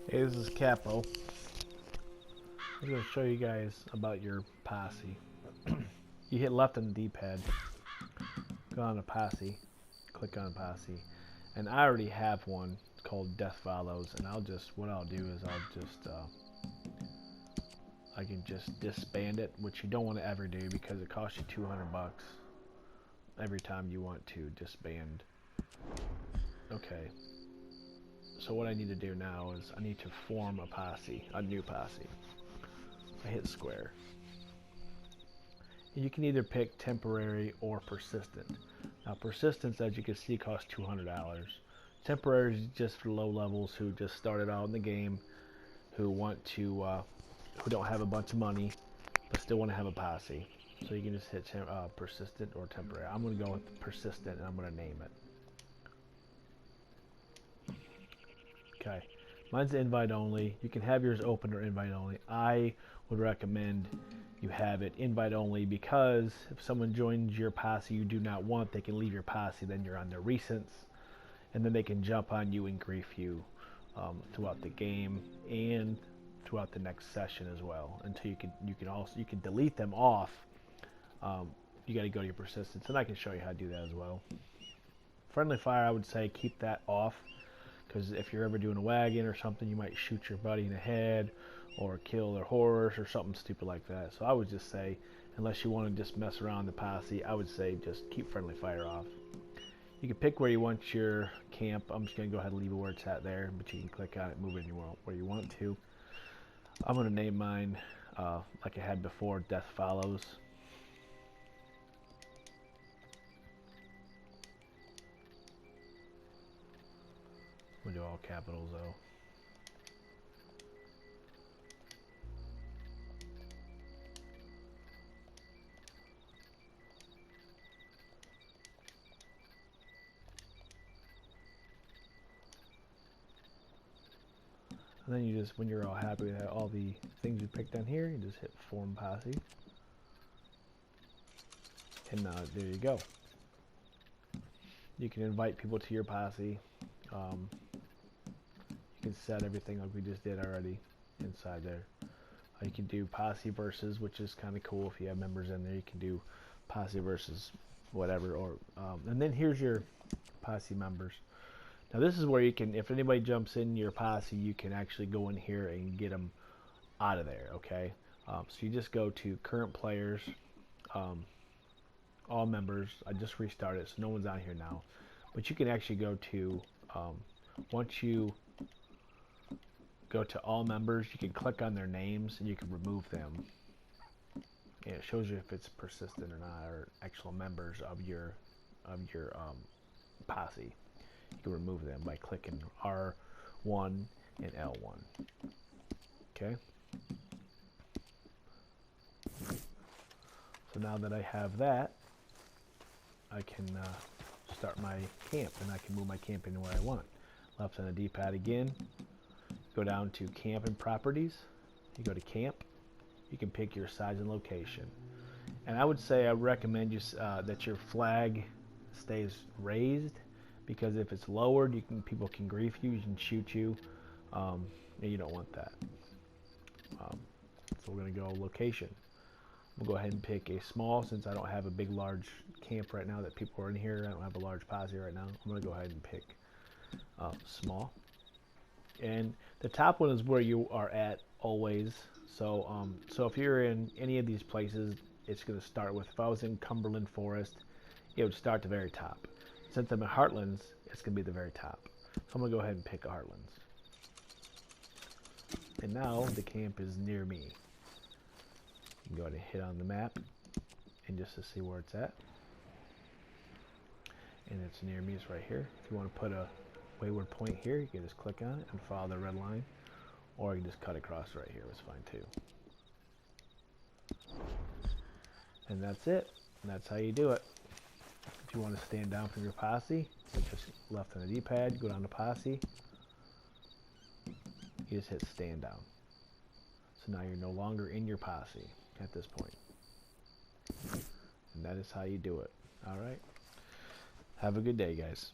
Hey, this is Capo. I'm going to show you guys about your posse. You hit left on the D-pad, go on to posse, click on posse, and I already have one called Death Follows, and what I'll do is I can just disband it, which you don't want to ever do because it costs you 200 bucks every time you want to disband. Okay, so what I need to do now is I need to form a posse, a new posse. I hit square. You can either pick temporary or persistent. Now persistence, as you can see, costs $200. Temporary is just for low levels who just started out in the game, who who don't have a bunch of money, but still want to have a posse. So you can just hit persistent or temporary. I'm going to go with persistent, and I'm going to name it. Okay, mine's invite only. You can have yours open or invite only. I would recommend you have it invite only because if someone joins your posse you do not want, they can leave your posse, then you're on their recents, and then they can jump on you and grief you throughout the game and throughout the next session as well. Until you can delete them off. You got to go to your persistence, and I can show you how to do that as well. Friendly fire, I would say keep that off, because if you're ever doing a wagon or something, you might shoot your buddy in the head or kill their horse or something stupid like that. So I would just say, unless you want to just mess around the posse, I would say just keep friendly fire off. You can pick where you want your camp. I'm just going to go ahead and leave it where it's at there, but you can click on it, move it where you want to. I'm going to name mine like I had before, Death Follows. We'll do all capitals though. And then you just, when you're all happy with all the things you picked on here, you just hit form posse. And there you go. You can invite people to your posse. You can set everything like we just did already inside there. You can do posse versus, which is kind of cool. If you have members in there, you can do posse versus whatever. And then here's your posse members. Now this is where you can, if anybody jumps in your posse, you can actually go in here and get them out of there, okay? So you just go to current players, all members. I just restarted, so no one's on here now. But you can actually go to, once you go to all members, you can click on their names and you can remove them. And it shows you if it's persistent or not, or actual members of your posse. You can remove them by clicking R1 and L1. Okay. So now that I have that, I can start my camp, and I can move my camp anywhere I want. Left on the D-pad again. Go down to camp and properties. You go to camp. You can pick your size and location. And I would say I recommend you that your flag stays raised, because if it's lowered, people can grief you, you can shoot you, and you don't want that. So we're going to go location. We'll go ahead and pick a small, since I don't have a big large camp right now that people are in here. I don't have a large posse right now. I'm going to go ahead and pick small. And the top one is where you are at always. So so if you're in any of these places, it's going to start with, if I was in Cumberland Forest, it would start at the very top. Since I'm in Heartlands, it's going to be the very top. So I'm going to go ahead and pick Heartlands. And now the camp is near me. You can go ahead and hit on the map and just to see where it's at. And it's near me, it's right here. If you want to put a wayward point here, you can just click on it and follow the red line, or you can just cut across right here. It's fine too. And that's it. And that's how you do it. If you want to stand down from your posse, just left on the D-pad, go down to posse. You just hit stand down. So now you're no longer in your posse at this point. And that is how you do it. All right. Have a good day, guys.